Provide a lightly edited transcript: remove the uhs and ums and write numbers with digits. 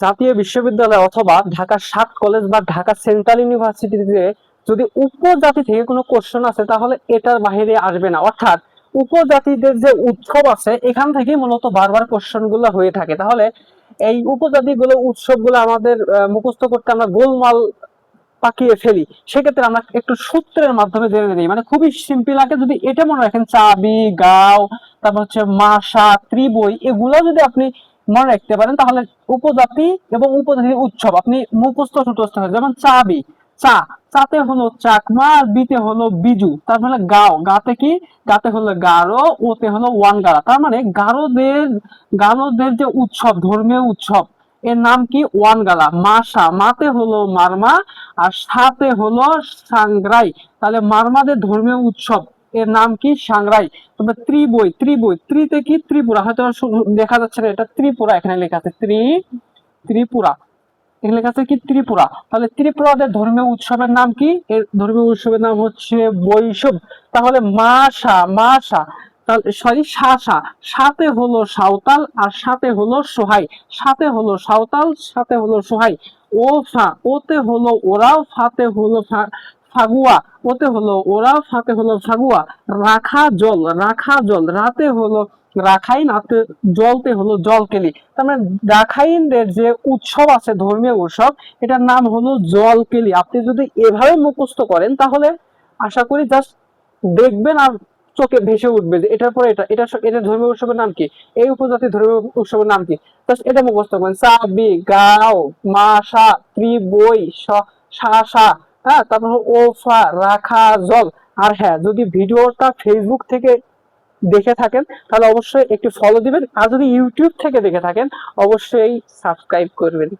জাতীয় বিশ্ববিদ্যালয় অথবা ঢাকা 7 কলেজ বা ঢাকা সেন্ট্রাল ইউনিভার্সিটিতে যদি উপজাতি থেকে কোনো কোশ্চেন আছে তাহলে এটার বাইরে আসবে না। অর্থাৎ উপজাতিদের যে উৎসব আছে এখান থেকে মূলত বারবার কোশ্চেন গুলো হয়ে থাকে। তাহলে এই উপজাতি গুলো উৎসব গুলো আমাদের মুখস্থ করতে আমরা গোলমাল পাকিয়ে ফেলি। সেক্ষেত্রে আমরা একটু সূত্রের মাধ্যমে জেনে নিই, মানে খুবই সিম্পল আগে যদি এটা মনে রাখেন, চাবি, গাও, তারপর হচ্ছে মাসা, ত্রিবই, এগুলো যদি আপনি মনে রাখতে পারেন তাহলে উপজাতি এবং উপজাতির উৎসব আপনি মুখস্থ সুতস্থ হয়ে, যেমন চাবি, চা, চাতে হলো চাকমা, আর বিতে হলো বিজু, তার মানে গাও, গাতে কি, গাতে হলো গারো, ওতে হলো ওয়ানগারা, তার মানে গারোদের যে উৎসব, ধর্মীয় উৎসব, এর নাম কি ওয়ানগালা। মাসা, মাতে হলো মারমা, আর সাথে হলো সাংগ্রাই, তাহলে মারমাদের ধর্মীয় উৎসব এর নাম কি সাংগ্রাই। তবে ত্রিবই, ত্রিতে কি ত্রিপুরা, হয়তো দেখা যাচ্ছে না, এটা ত্রিপুরা এখানে লেখা আছে, ত্রিপুরা এখানে লেখা আছে কি ত্রিপুরা। তাহলে ত্রিপুরাদের ধর্মীয় উৎসবের নাম কি, এর ধর্মীয় উৎসবের নাম হচ্ছে বৈশব। তাহলে মাসা, সরি শাসা, সাথে হলো সাঁওতাল, আর সাথে হলো সোহাই, সাথে হলো সাঁওতাল, সাথে হলো সোহাই। ওতে হলো ওরাও, ফাতে হলো ফাগুয়া, ওতে হলো ওরাও, ফাতে হলো ফাগুয়া। রাখা জল, রাতে হলো রাখাইন, নাতে জলতে হলো জলকেলি। তার মানে রাখাইনদের যে উৎসব আছে, ধর্মীয় উৎসব, এটার নাম হলো জলকেলি। আপনি যদি এভাবে মুখস্থ করেন তাহলে আশা করি জাস্ট দেখবেন আর চোখে ভেসে উঠবে যে এটার পরে এটা ধর্মীয় উৎসবের নাম কি, এই উপজাতির ধর্মীয় উৎসবের নাম কি। জাস্ট এটা মুখস্থ করেন, চাবি, গাও, মাসা, ত্রিবই, শাসা, হ্যাঁ, তারপর ওফা, রাখা জল। আর হ্যাঁ, যদি ভিডিওটা ফেসবুক থেকে দেখে থাকেন তাহলে অবশ্যই একটু ফলো দিবেন, আর যদি ইউটিউব থেকে দেখে থাকেন অবশ্যই সাবস্ক্রাইব করবেন।